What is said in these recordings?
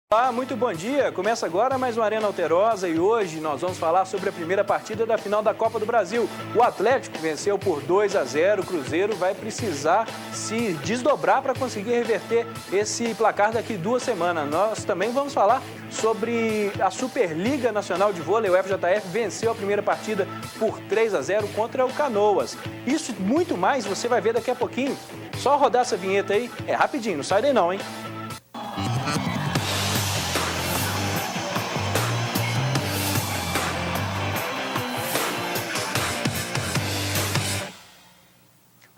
Olá, muito bom dia. Começa agora mais uma Arena Alterosa e hoje nós vamos falar sobre a primeira partida da final da Copa do Brasil. O Atlético venceu por 2-0. O Cruzeiro vai precisar se desdobrar para conseguir reverter esse placar daqui 2 semanas. Nós também vamos falar sobre a Superliga Nacional de Vôlei. O FJF venceu a primeira partida por 3-0 contra o Canoas. Isso e muito mais você vai ver daqui a pouquinho. Só rodar essa vinheta aí, é rapidinho, não sai daí não, hein?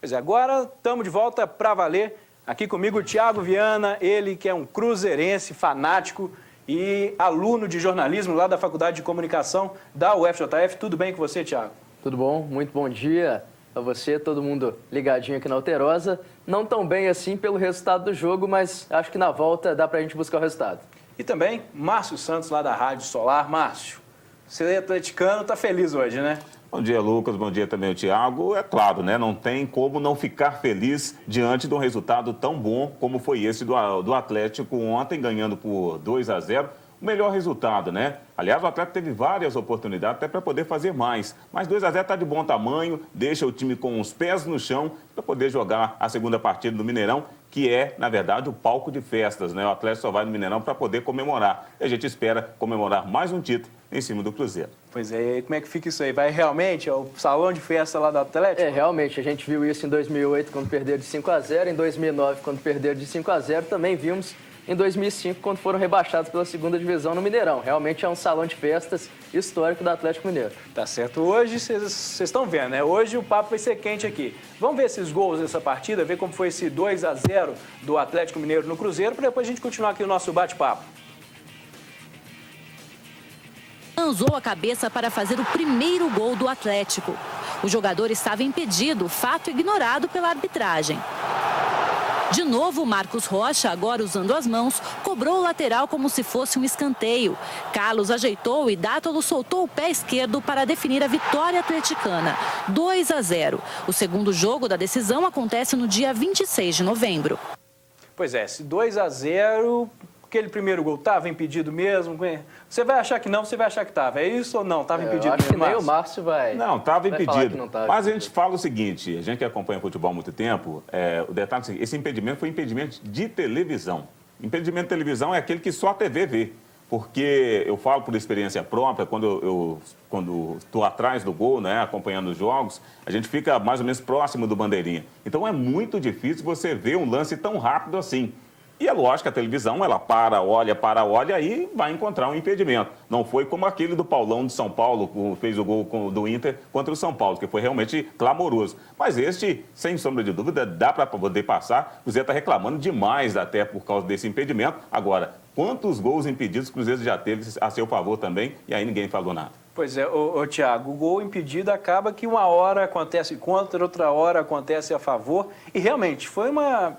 Pois é, agora estamos de volta para valer. Aqui comigo o Thiago Viana, ele que é um cruzeirense fanático e aluno de jornalismo lá da Faculdade de Comunicação da UFJF. Tudo bem com você, Thiago? Tudo bom? Muito bom dia a você, todo mundo ligadinho aqui na Alterosa. Não tão bem assim pelo resultado do jogo, mas acho que na volta dá pra gente buscar o resultado. E também Márcio Santos, lá da Rádio Solar. Márcio, você é atleticano, tá feliz hoje, né? Bom dia, Lucas. Bom dia também, o Thiago. É claro, né? Não tem como não ficar feliz diante de um resultado tão bom como foi esse do Atlético ontem, ganhando por 2-0. O melhor resultado, né? Aliás, o Atlético teve várias oportunidades até para poder fazer mais. Mas 2-0 está de bom tamanho, deixa o time com os pés no chão para poder jogar a segunda partida do Mineirão, que é, na verdade, o palco de festas, né? O Atlético só vai no Mineirão para poder comemorar. E a gente espera comemorar mais um título em cima do Cruzeiro. Pois é, e como é que fica isso aí? Vai realmente ao salão de festa lá do Atlético? É, realmente, a gente viu isso em 2008, quando perderam de 5-0, em 2009, quando perderam de 5-0, também vimos em 2005, quando foram rebaixados pela segunda divisão no Mineirão. Realmente é um salão de festas histórico do Atlético Mineiro. Tá certo. Hoje, vocês estão vendo, né? Hoje o papo vai ser quente aqui. Vamos ver esses gols dessa partida, ver como foi esse 2-0 do Atlético Mineiro no Cruzeiro, para depois a gente continuar aqui o nosso bate-papo. Lançou a cabeça para fazer o primeiro gol do Atlético. O jogador estava impedido, fato ignorado pela arbitragem. De novo, Marcos Rocha, agora usando as mãos, cobrou o lateral como se fosse um escanteio. Carlos ajeitou e Dátolo soltou o pé esquerdo para definir a vitória atleticana. 2-0. O segundo jogo da decisão acontece no dia 26 de novembro. Pois é, esse 2-0, aquele primeiro gol estava impedido mesmo? Você vai achar que não, você vai achar que estava. É isso ou não? Estava impedido eu acho mesmo, que nem o Márcio vai. Não, estava impedido. Não tava mas a gente fala o seguinte, a gente que acompanha futebol há muito tempo, o detalhe é o seguinte, esse impedimento foi impedimento de televisão. Impedimento de televisão é aquele que só a TV vê. Porque eu falo por experiência própria, quando estou atrás do gol, né, acompanhando os jogos, a gente fica mais ou menos próximo do bandeirinha. Então é muito difícil você ver um lance tão rápido assim. E é lógico que a televisão, ela para, olha e vai encontrar um impedimento. Não foi como aquele do Paulão de São Paulo, que fez o gol do Inter contra o São Paulo, que foi realmente clamoroso. Mas este, sem sombra de dúvida, dá para poder passar. O Cruzeiro está reclamando demais até por causa desse impedimento. Agora, quantos gols impedidos o Cruzeiro já teve a seu favor também, e aí ninguém falou nada. Pois é, Thiago, o gol impedido acaba que uma hora acontece contra, outra hora acontece a favor. E realmente, foi uma...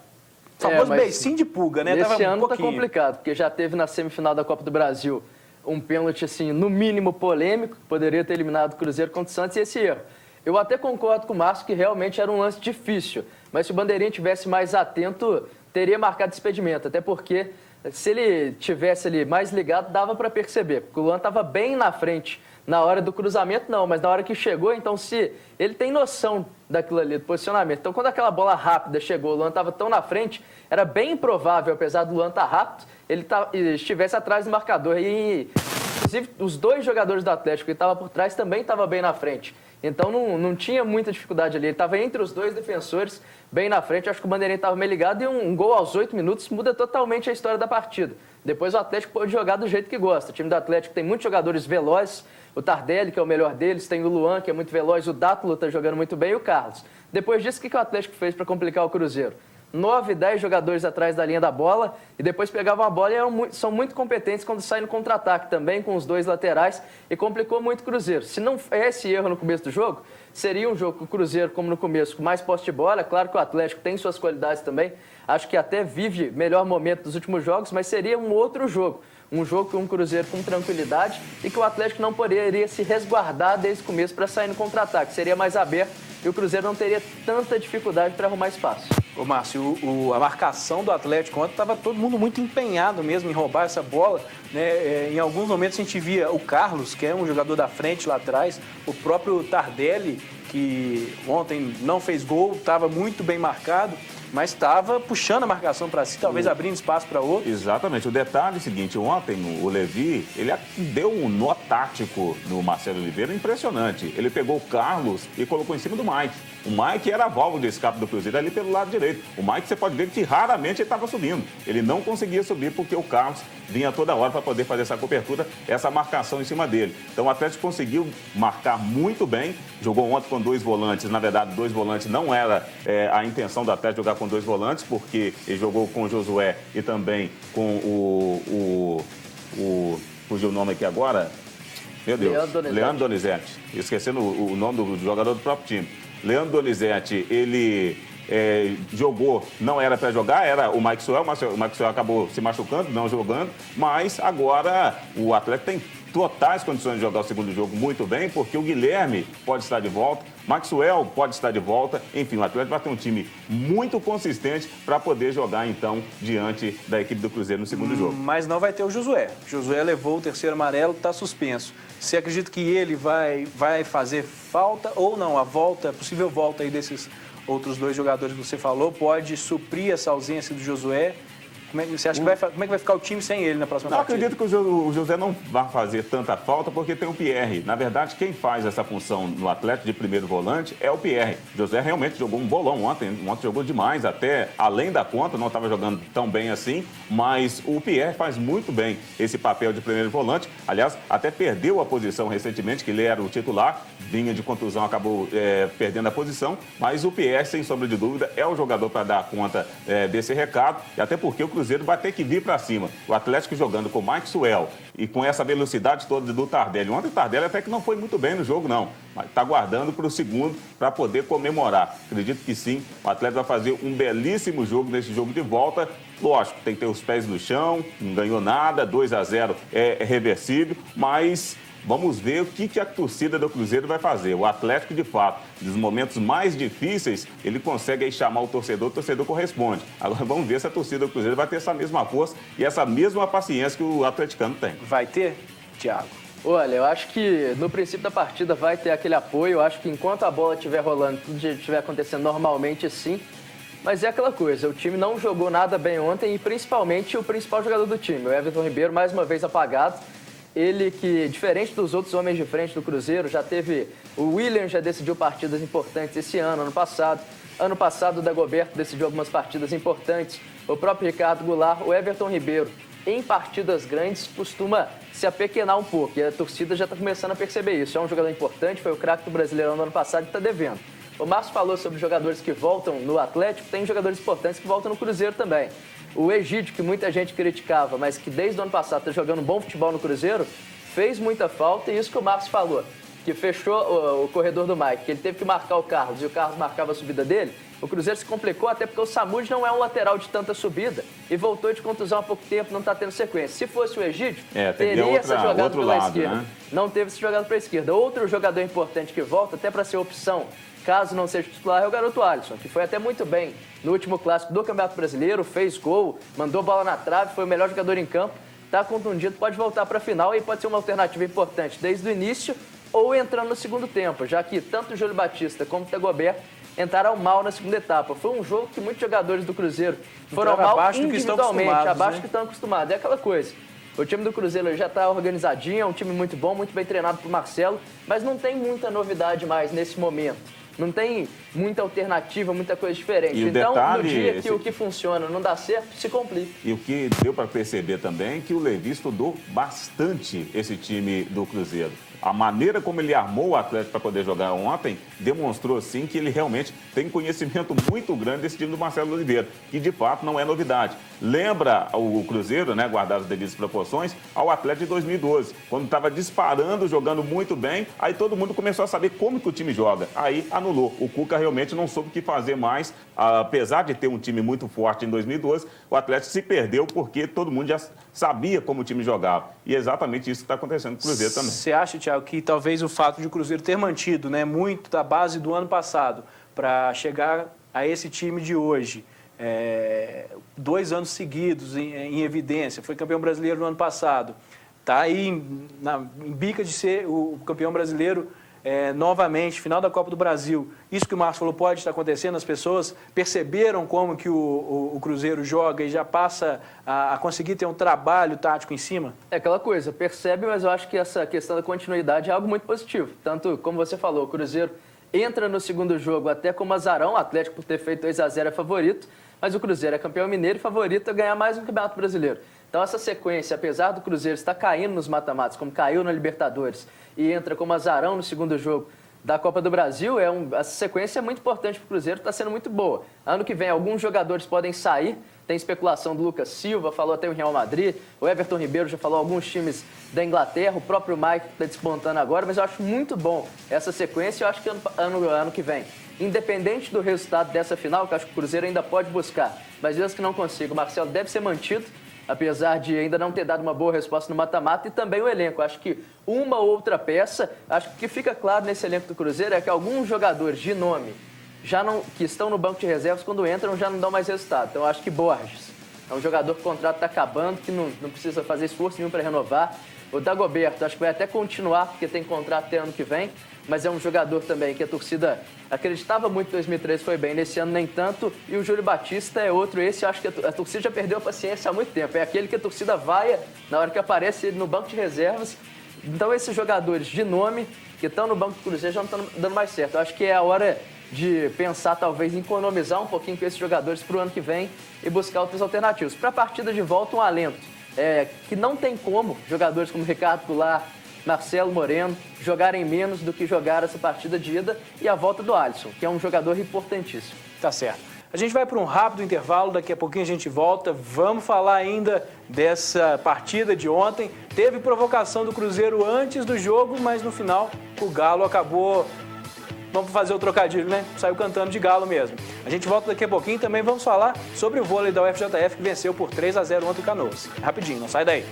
famoso beicinho de pulga, né? Esse ano tá complicado, porque já teve na semifinal da Copa do Brasil um pênalti, assim, no mínimo polêmico, que poderia ter eliminado o Cruzeiro contra o Santos, e esse erro. Eu até concordo com o Márcio que realmente era um lance difícil, mas se o bandeirinha tivesse mais atento, teria marcado despedimento, até porque se ele tivesse ali mais ligado, dava para perceber, porque o Luan estava bem na frente. Na hora do cruzamento, não, mas na hora que chegou, então, se ele tem noção daquilo ali, do posicionamento. Então, quando aquela bola rápida chegou, o Luan estava tão na frente, era bem improvável, apesar do Luan estar rápido, ele estivesse atrás do marcador. E, inclusive, os dois jogadores do Atlético que estavam por trás também estavam bem na frente. Então, não tinha muita dificuldade ali. Ele estava entre os dois defensores, bem na frente. Acho que o bandeirinha estava meio ligado e um gol aos 8 minutos muda totalmente a história da partida. Depois o Atlético pode jogar do jeito que gosta. O time do Atlético tem muitos jogadores velozes. O Tardelli, que é o melhor deles, tem o Luan, que é muito veloz, o Dátolo está jogando muito bem, e o Carlos. Depois disso, o que o Atlético fez para complicar o Cruzeiro? 9, 10 jogadores atrás da linha da bola, e depois pegavam a bola e são muito competentes quando saem no contra-ataque também, com os dois laterais, e complicou muito o Cruzeiro. Se não é esse erro no começo do jogo, seria um jogo com o Cruzeiro, como no começo, com mais posse de bola. Claro que o Atlético tem suas qualidades também. Acho que até vive melhor momento dos últimos jogos, mas seria um outro jogo. Um jogo com o Cruzeiro com tranquilidade e que o Atlético não poderia se resguardar desde o começo para sair no contra-ataque. Seria mais aberto e o Cruzeiro não teria tanta dificuldade para arrumar espaço. Ô, Márcio, a marcação do Atlético ontem estava todo mundo muito empenhado mesmo em roubar essa bola, né? Em alguns momentos a gente via o Carlos, que é um jogador da frente lá atrás, o próprio Tardelli, que ontem não fez gol, estava muito bem marcado, mas estava puxando a marcação para si, talvez abrindo espaço para outro. Exatamente. O detalhe é o seguinte, ontem o Levi, ele deu um nó tático no Marcelo Oliveira impressionante. Ele pegou o Carlos e colocou em cima do Mike. O Mike era a válvula de escape do Cruzeiro ali pelo lado direito. O Mike, você pode ver que raramente ele estava subindo. Ele não conseguia subir porque o Carlos vinha toda hora para poder fazer essa cobertura, essa marcação em cima dele. Então o Atlético conseguiu marcar muito bem. Jogou ontem com 2 volantes. Na verdade, 2 volantes não era a intenção do Atlético jogar com 2 volantes, porque ele jogou com o Josué e também com fugiu o nome aqui agora. Meu Deus. Leandro Donizete. Esquecendo o nome do jogador do próprio time. Leandro Donizete, ele jogou, não era para jogar, era o Mike Suel. O Mike Suel acabou se machucando, não jogando, mas agora o Atlético tem totais condições de jogar o segundo jogo muito bem, porque o Guilherme pode estar de volta, Maxwell pode estar de volta, enfim, o Atlético vai ter um time muito consistente para poder jogar, então, diante da equipe do Cruzeiro no segundo jogo. Mas não vai ter o Josué. O Josué levou o terceiro amarelo, está suspenso. Você acredita que ele vai fazer falta ou não? A possível volta aí desses outros 2 jogadores que você falou, pode suprir essa ausência do Josué? Você acha como é que vai ficar o time sem ele na próxima partida? Eu acredito que o José não vai fazer tanta falta porque tem o Pierre. Na verdade, quem faz essa função no Atlético de primeiro volante é o Pierre. O José realmente jogou um bolão ontem. Ontem jogou demais, até além da conta, não estava jogando tão bem assim. Mas o Pierre faz muito bem esse papel de primeiro volante. Aliás, até perdeu a posição recentemente, que ele era o titular. Vinha de contusão, acabou perdendo a posição. Mas o Pierre, sem sombra de dúvida, é o jogador para dar conta desse recado. E até porque o Cruzeiro vai ter que vir para cima. O Atlético jogando com o Mike Suel e com essa velocidade toda do Tardelli. Ontem o Tardelli até que não foi muito bem no jogo, não. Mas está guardando para o segundo para poder comemorar. Acredito que sim, o Atlético vai fazer um belíssimo jogo nesse jogo de volta. Lógico, tem que ter os pés no chão, não ganhou nada, 2-0 é reversível, mas vamos ver o que a torcida do Cruzeiro vai fazer. O Atlético, de fato, nos momentos mais difíceis, ele consegue aí chamar o torcedor corresponde. Agora vamos ver se a torcida do Cruzeiro vai ter essa mesma força e essa mesma paciência que o atleticano tem. Vai ter, Thiago? Olha, eu acho que no princípio da partida vai ter aquele apoio. Eu acho que enquanto a bola estiver rolando, tudo estiver acontecendo normalmente, sim. Mas é aquela coisa, o time não jogou nada bem ontem e principalmente o principal jogador do time, o Everton Ribeiro, mais uma vez apagado. Ele que, diferente dos outros homens de frente do Cruzeiro, já teve... O William já decidiu partidas importantes esse ano passado. Ano passado o Dagoberto decidiu algumas partidas importantes. O próprio Ricardo Goulart, o Everton Ribeiro, em partidas grandes, costuma se apequenar um pouco. E a torcida já está começando a perceber isso. É um jogador importante, foi o craque do Brasileirão no ano passado e está devendo. O Márcio falou sobre jogadores que voltam no Atlético, tem jogadores importantes que voltam no Cruzeiro também. O Egídio, que muita gente criticava, mas que desde o ano passado está jogando bom futebol no Cruzeiro, fez muita falta, e isso que o Márcio falou, que fechou o corredor do Mike, que ele teve que marcar o Carlos e o Carlos marcava a subida dele. O Cruzeiro se complicou até porque o Samud não é um lateral de tanta subida e voltou de contusão há pouco tempo, não está tendo sequência. Se fosse o Egídio, teria essa jogada pela esquerda. Né? Não teve essa jogada para a esquerda. Outro jogador importante que volta, até para ser opção, caso não seja titular, é o garoto Alisson, que foi até muito bem no último clássico do Campeonato Brasileiro, fez gol, mandou bola na trave, foi o melhor jogador em campo, está contundido, pode voltar para a final e pode ser uma alternativa importante desde o início ou entrando no segundo tempo, já que tanto o Júlio Batista como o Dagoberto entraram mal na segunda etapa. Foi um jogo que muitos jogadores do Cruzeiro foram mal individualmente, abaixo do que estão acostumados. É aquela coisa. O time do Cruzeiro já está organizadinho, é um time muito bom, muito bem treinado por Marcelo, mas não tem muita novidade mais nesse momento. Não tem muita alternativa, muita coisa diferente. E o então, detalhe, no dia que o que funciona não dá certo, se complica. E o que deu para perceber também é que o Levi estudou bastante esse time do Cruzeiro. A maneira como ele armou o Atlético para poder jogar ontem demonstrou, sim, que ele realmente tem conhecimento muito grande desse time do Marcelo Oliveira, que de fato não é novidade. Lembra o Cruzeiro, né, guardado as devidas proporções, ao Atlético de 2012, quando estava disparando, jogando muito bem, aí todo mundo começou a saber como que o time joga. Aí anulou. O Cuca realmente não soube o que fazer mais, apesar de ter um time muito forte em 2012, o Atlético se perdeu porque todo mundo já sabia como o time jogava. E é exatamente isso que está acontecendo com o Cruzeiro também. Você acha, Thiago, que talvez o fato de o Cruzeiro ter mantido, né, muito da base do ano passado para chegar a esse time de hoje, 2 anos seguidos em evidência, foi campeão brasileiro no ano passado, está aí em bica de ser o campeão brasileiro novamente, final da Copa do Brasil. Isso que o Márcio falou pode estar acontecendo, as pessoas perceberam como que o Cruzeiro joga e já passa a conseguir ter um trabalho tático em cima? É aquela coisa, percebe, mas eu acho que essa questão da continuidade é algo muito positivo. Tanto, como você falou, o Cruzeiro entra no segundo jogo até como azarão, o Atlético por ter feito 2-0 é favorito, mas o Cruzeiro é campeão mineiro e favorito a ganhar mais um Campeonato Brasileiro. Então essa sequência, apesar do Cruzeiro estar caindo nos mata-matas, como caiu na Libertadores, e entra como azarão no segundo jogo da Copa do Brasil, essa sequência é muito importante para o Cruzeiro, está sendo muito boa. Ano que vem alguns jogadores podem sair, tem especulação do Lucas Silva, falou até o Real Madrid, o Everton Ribeiro já falou alguns times da Inglaterra, o próprio Mike está despontando agora, mas eu acho muito bom essa sequência, eu acho que ano que vem, independente do resultado dessa final, que eu acho que o Cruzeiro ainda pode buscar, mas mesmo que não consiga, o Marcelo deve ser mantido, apesar de ainda não ter dado uma boa resposta no mata-mata, e também o elenco. Acho que uma ou outra peça, acho que o que fica claro nesse elenco do Cruzeiro é que alguns jogadores de nome que estão no banco de reservas, quando entram, já não dão mais resultado. Então, acho que Borges é um jogador que o contrato está acabando, que não precisa fazer esforço nenhum para renovar. O Dagoberto, acho que vai até continuar, porque tem contrato até ano que vem, mas é um jogador também que a torcida acreditava muito em 2013, foi bem, nesse ano nem tanto. E o Júlio Batista é outro, esse eu acho que a torcida já perdeu a paciência há muito tempo. É aquele que a torcida vaia na hora que aparece ele no banco de reservas. Então esses jogadores de nome que estão no banco do Cruzeiro já não estão dando mais certo. Eu acho que é a hora de pensar talvez em economizar um pouquinho com esses jogadores para o ano que vem e buscar outras alternativas. Para a partida de volta, um alento. Que não tem como jogadores como Ricardo Goulart, Marcelo Moreno jogarem menos do que jogaram essa partida de ida, e a volta do Alisson, que é um jogador importantíssimo. Tá certo. A gente vai para um rápido intervalo, daqui a pouquinho a gente volta. Vamos falar ainda dessa partida de ontem. Teve provocação do Cruzeiro antes do jogo, mas no final o Galo acabou... Vamos fazer o trocadilho, né? Saiu cantando de Galo mesmo. A gente volta daqui a pouquinho e também vamos falar sobre o vôlei da UFJF, que venceu por 3-0 ontem o Canoas. Rapidinho, não sai daí.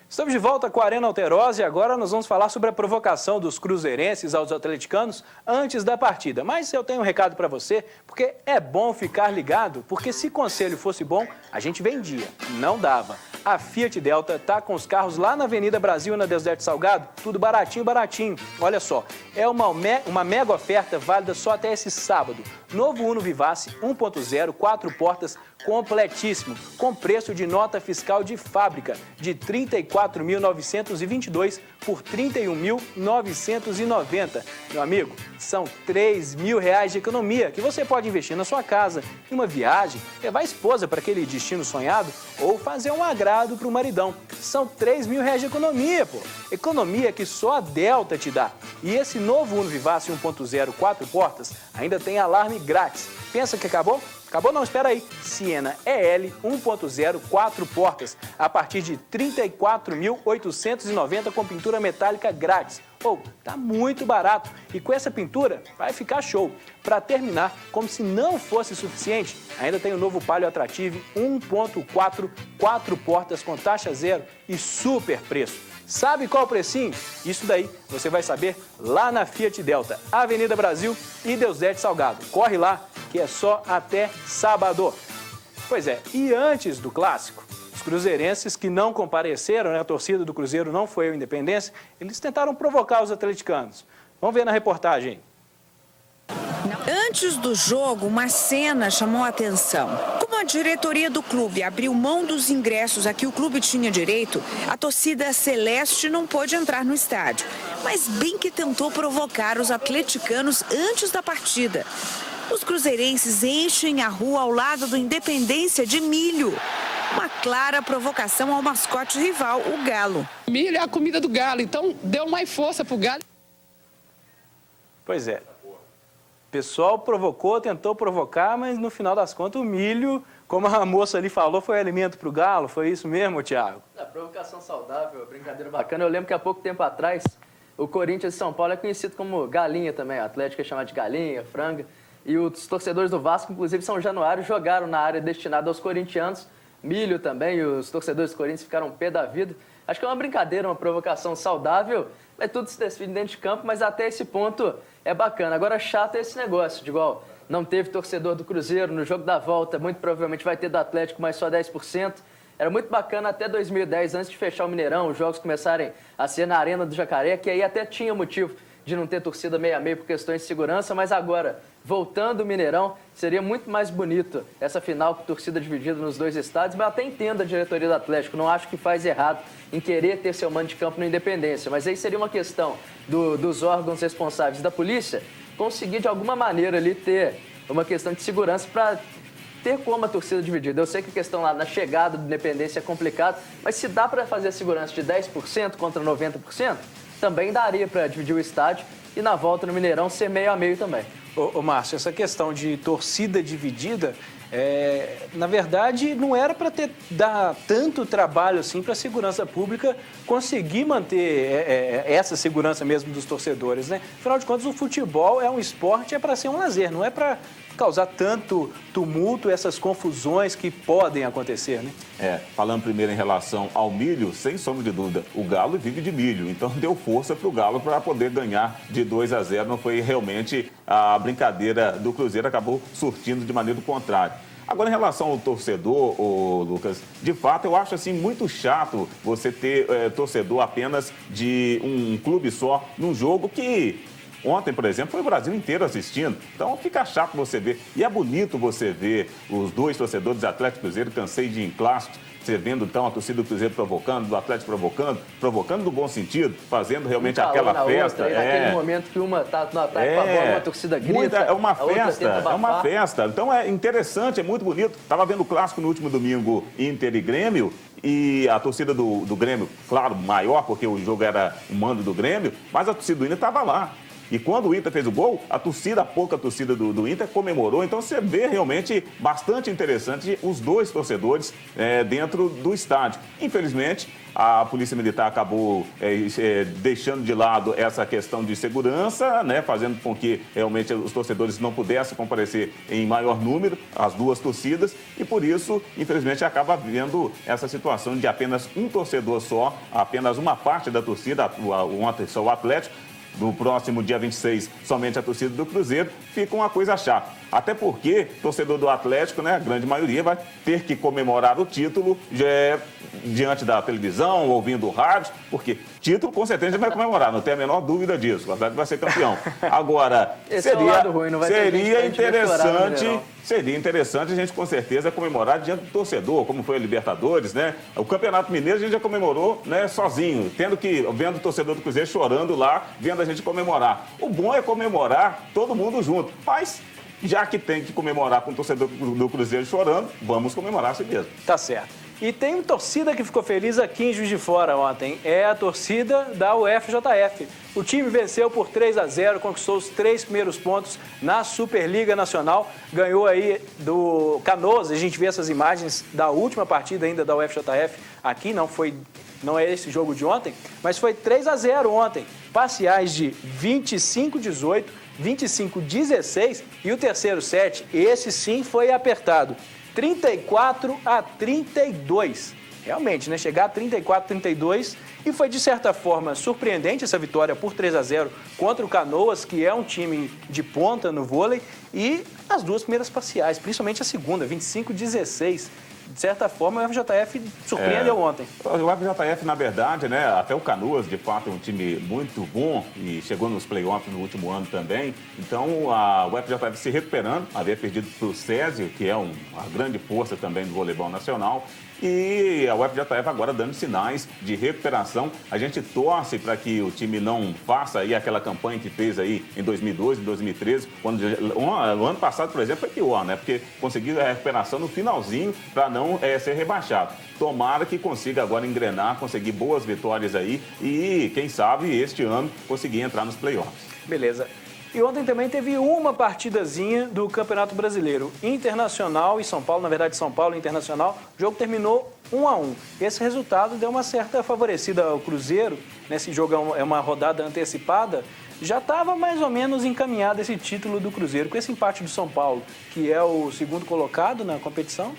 Estamos de volta com a Arena Alterosa e agora nós vamos falar sobre a provocação dos cruzeirenses aos atleticanos antes da partida. Mas eu tenho um recado para você, porque é bom ficar ligado, porque se conselho fosse bom, a gente vendia. Não dava. A Fiat Delta está com os carros lá na Avenida Brasil, na Deusdedito Salgado, tudo baratinho, baratinho. Olha só, é uma mega oferta válida só até esse sábado. Novo Uno Vivace 1.0, 4 portas, completíssimo, com preço de nota fiscal de fábrica de R$ 34.922 por R$ 31.990. Meu amigo, são R$ 3.000 de economia que você pode investir na sua casa, em uma viagem, levar a esposa para aquele destino sonhado ou fazer um agrado para o maridão. São R$ 3.000 de economia, pô. Economia que só a Delta te dá. E esse novo Uno Vivace 1.0 4 portas ainda tem alarme grátis. Pensa que acabou? Acabou não, espera aí. Siena EL 1.0 4 portas a partir de R$ 34.890 com pintura metálica grátis. Tá muito barato. E com essa pintura vai ficar show. Para terminar, como se não fosse suficiente, ainda tem o novo Palio Attractive 1.4 4 portas com taxa zero e super preço. Sabe qual o precinho? Isso daí você vai saber lá na Fiat Delta, Avenida Brasil e Deusdedito Salgado. Corre lá, que é só até sábado. Pois é, e antes do clássico, os cruzeirenses que não compareceram, né, a torcida do Cruzeiro não foi ao Independência, eles tentaram provocar os atleticanos. Vamos ver na reportagem. Antes do jogo, uma cena chamou a atenção. Como a diretoria do clube abriu mão dos ingressos a que o clube tinha direito, a torcida celeste não pôde entrar no estádio. Mas bem que tentou provocar os atleticanos antes da partida. Os cruzeirenses enchem a rua ao lado do Independência de milho. Uma clara provocação ao mascote rival, o Galo. Milho é a comida do Galo, então deu mais força pro Galo. Pois é. O pessoal provocou, tentou provocar, mas no final das contas o milho, como a moça ali falou, foi alimento para o Galo. Foi isso mesmo, Thiago? É, provocação saudável, brincadeira bacana. Eu lembro que há pouco tempo atrás, o Corinthians de São Paulo é conhecido como galinha também. O Atlético é chamado de galinha, franga. E os torcedores do Vasco, inclusive São Januário, jogaram na área destinada aos corintianos. Milho também, e os torcedores do Corinthians ficaram pé da vida. Acho que é uma brincadeira, uma provocação saudável. É tudo se define dentro de campo, mas até esse ponto é bacana. Agora, chato é esse negócio, de igual, não teve torcedor do Cruzeiro no jogo da volta, muito provavelmente vai ter do Atlético, mas só 10%. Era muito bacana até 2010, antes de fechar o Mineirão, os jogos começarem a ser na Arena do Jacaré, que aí até tinha motivo de não ter torcida meio a meio por questões de segurança, mas agora, voltando o Mineirão, seria muito mais bonito essa final com torcida dividida nos dois estádios, mas eu até entendo a diretoria do Atlético, não acho que faz errado em querer ter seu mando de campo no Independência, mas aí seria uma questão dos órgãos responsáveis da polícia conseguir de alguma maneira ali ter uma questão de segurança para ter como a torcida dividida. Eu sei que a questão lá na chegada do Independência é complicado, mas se dá para fazer a segurança de 10% contra 90%, também daria para dividir o estádio e na volta no Mineirão ser meio a meio também. Ô Márcio, essa questão de torcida dividida, na verdade, não era para dar tanto trabalho assim para a segurança pública conseguir manter essa segurança mesmo dos torcedores, né? Afinal de contas, o futebol é um esporte, é para ser um lazer, não é para causar tanto tumulto, essas confusões que podem acontecer, né? Falando primeiro em relação ao milho, sem sombra de dúvida, o Galo vive de milho, então deu força para o Galo para poder ganhar de 2-0, não foi realmente a brincadeira do Cruzeiro, acabou surtindo de maneira contrária. Agora, em relação ao torcedor, Lucas, de fato, eu acho assim muito chato você ter torcedor apenas de um clube só num jogo que ontem, por exemplo, foi o Brasil inteiro assistindo. Então fica chato você ver. E é bonito você ver os dois torcedores do Atlético e Cruzeiro, cansei de ir em clássicos, você vendo então a torcida do Cruzeiro provocando, do Atlético provocando no bom sentido, fazendo realmente aquela festa. Outra, naquele momento que uma está no ataque com a bola, uma torcida grita, é uma festa. Então é interessante, é muito bonito. Estava vendo o clássico no último domingo, Inter e Grêmio, e a torcida do Grêmio, claro, maior, porque o jogo era o mando do Grêmio, mas a torcida do Inter estava lá. E quando o Inter fez o gol, a pouca torcida do Inter comemorou. Então você vê realmente bastante interessante os dois torcedores dentro do estádio. Infelizmente, a Polícia Militar acabou deixando de lado essa questão de segurança, né, fazendo com que realmente os torcedores não pudessem comparecer em maior número, as duas torcidas, e por isso, infelizmente, acaba havendo essa situação de apenas um torcedor só, apenas uma parte da torcida, ontem só o Atlético. No próximo dia 26, somente a torcida do Cruzeiro, fica uma coisa chata. Até porque torcedor do Atlético, né, a grande maioria, vai ter que comemorar o título diante da televisão, ouvindo o rádio, porque título com certeza vai comemorar, não tem a menor dúvida disso. O Atlético vai ser campeão. Agora, seria interessante a gente com certeza comemorar diante do torcedor, como foi a Libertadores, né? O Campeonato Mineiro a gente já comemorou, né, sozinho, vendo o torcedor do Cruzeiro chorando lá, vendo a gente comemorar. O bom é comemorar todo mundo junto, mas já que tem que comemorar com o torcedor do Cruzeiro chorando, vamos comemorar assim mesmo. Tá certo. E tem uma torcida que ficou feliz aqui em Juiz de Fora ontem. É a torcida da UFJF. O time venceu por 3-0, conquistou os 3 primeiros pontos na Superliga Nacional. Ganhou aí do Canoas. A gente vê essas imagens da última partida ainda da UFJF aqui. Não é esse jogo de ontem, mas foi 3-0 ontem. Parciais de 25-18, 25-16 e o terceiro set, esse sim foi apertado. 34-32. Realmente, né? Chegar a 34-32 e foi, de certa forma, surpreendente essa vitória por 3-0 contra o Canoas, que é um time de ponta no vôlei, e as duas primeiras parciais, principalmente a segunda, 25-16. de certa forma, o FJF surpreendeu ontem. O FJF, na verdade, né, até o Canoas, de fato, é um time muito bom e chegou nos playoffs no último ano também. Então, o FJF se recuperando, havia perdido para o Césio, que é uma grande força também do voleibol nacional. E a UFJF agora dando sinais de recuperação. A gente torce para que o time não faça aí aquela campanha que fez aí em 2012, 2013, quando o ano passado, por exemplo, foi pior, né? Porque conseguiu a recuperação no finalzinho para não ser rebaixado. Tomara que consiga agora engrenar, conseguir boas vitórias aí e, quem sabe, este ano conseguir entrar nos playoffs. Beleza. E ontem também teve uma partidazinha do Campeonato Brasileiro. Internacional e São Paulo, na verdade São Paulo e Internacional, o jogo terminou 1-1. Esse resultado deu uma certa favorecida ao Cruzeiro. Nesse jogo é uma rodada antecipada. Já estava mais ou menos encaminhado esse título do Cruzeiro. Com esse empate do São Paulo, que é o segundo colocado na competição,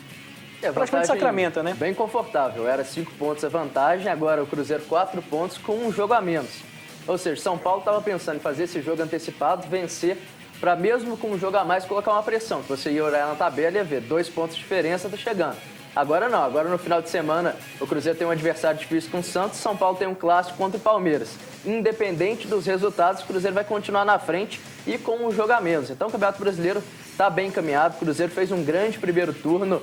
praticamente sacramenta, né? Bem confortável. Era 5 pontos a vantagem, agora o Cruzeiro 4 pontos com um jogo a menos. Ou seja, São Paulo estava pensando em fazer esse jogo antecipado, vencer, para mesmo com um jogo a mais colocar uma pressão. Que você ia olhar na tabela e ia ver 2 pontos de diferença, tá chegando. Agora não, agora no final de semana o Cruzeiro tem um adversário difícil com o Santos, São Paulo tem um clássico contra o Palmeiras. Independente dos resultados, o Cruzeiro vai continuar na frente e com um jogo a menos. Então o Campeonato Brasileiro está bem encaminhado, o Cruzeiro fez um grande primeiro turno,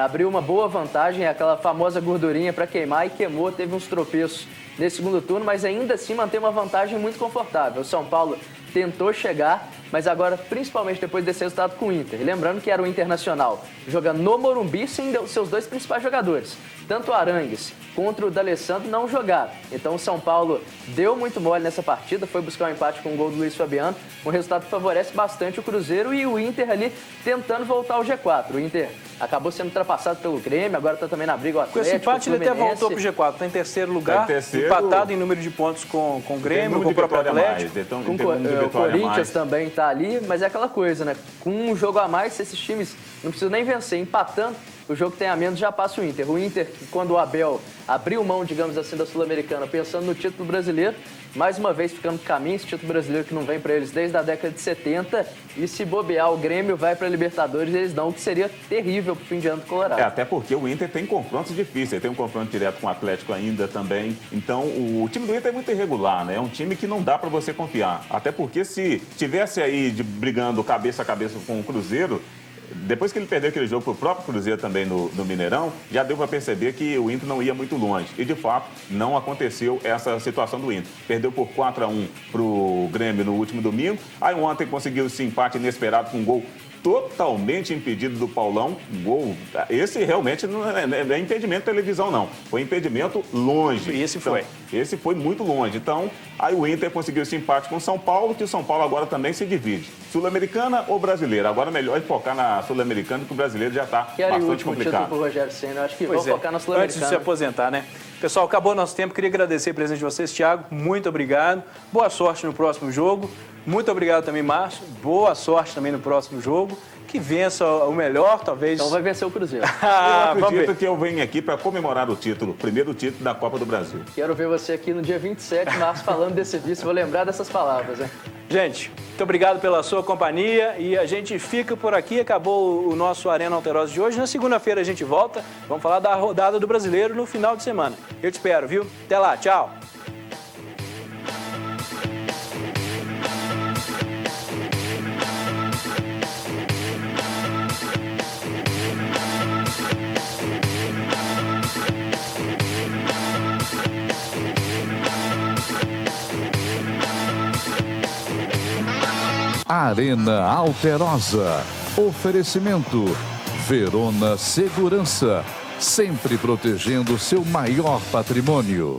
abriu uma boa vantagem, aquela famosa gordurinha para queimar e queimou, teve uns tropeços nesse segundo turno, mas ainda assim mantém uma vantagem muito confortável. O São Paulo tentou chegar, mas agora, principalmente depois desse resultado com o Inter. Lembrando que era o Internacional jogando no Morumbi sem seus 2 principais jogadores. Tanto o Arangues contra o D'Alessandro não jogaram. Então o São Paulo deu muito mole nessa partida, foi buscar um empate com o gol do Luiz Fabiano. Um resultado que favorece bastante o Cruzeiro e o Inter ali tentando voltar ao G4. O Inter acabou sendo ultrapassado pelo Grêmio, agora está também na briga o Atlético. Com esse empate ele até voltou para o G4, está em terceiro lugar, empatado em número de pontos com o Grêmio, com o próprio Atlético. O Corinthians também está ali, mas é aquela coisa, né? Com um jogo a mais, esses times não precisam nem vencer, empatando, o jogo tem a menos, já passa o Inter. O Inter, quando o Abel abriu mão, digamos assim, da Sul-Americana, pensando no título brasileiro, mais uma vez ficando no caminho, esse título brasileiro que não vem para eles desde a década de 70, e se bobear, o Grêmio vai para a Libertadores, eles dão, o que seria terrível para o fim de ano do Colorado. Até porque o Inter tem confrontos difíceis, tem um confronto direto com o Atlético ainda também, então o time do Inter é muito irregular, né? É um time que não dá para você confiar, até porque se tivesse aí brigando cabeça a cabeça com o Cruzeiro, depois que ele perdeu aquele jogo para o próprio Cruzeiro também no Mineirão, já deu para perceber que o Inter não ia muito longe. E, de fato, não aconteceu essa situação do Inter. Perdeu por 4-1 para o Grêmio no último domingo. Aí ontem conseguiu esse empate inesperado com um gol totalmente impedido do Paulão. Gol. Esse realmente não é impedimento de televisão, não. Foi impedimento longe. E esse foi. Então, esse foi muito longe. Então, aí o Inter conseguiu esse empate com o São Paulo, que o São Paulo agora também se divide. Sul-Americana ou brasileira? Agora melhor é focar na Sul-Americana, que o brasileiro já está bastante complicado. Título pro Rogério Ceni, acho que vão focar na Sul-Americana. Antes de se aposentar, né? Pessoal, acabou nosso tempo. Queria agradecer a presença de vocês, Thiago. Muito obrigado. Boa sorte no próximo jogo. Muito obrigado também, Márcio. Boa sorte também no próximo jogo. Que vença o melhor, talvez. Então vai vencer o Cruzeiro. Eu acredito que eu venho aqui para comemorar o título, o primeiro título da Copa do Brasil. Quero ver você aqui no dia 27 de março falando desse vice. Vou lembrar dessas palavras, né? Gente, muito obrigado pela sua companhia e a gente fica por aqui. Acabou o nosso Arena Alterosa de hoje. Na segunda-feira a gente volta. Vamos falar da rodada do Brasileiro no final de semana. Eu te espero, viu? Até lá, tchau. Arena Alterosa. Oferecimento Verona Segurança, sempre protegendo seu maior patrimônio.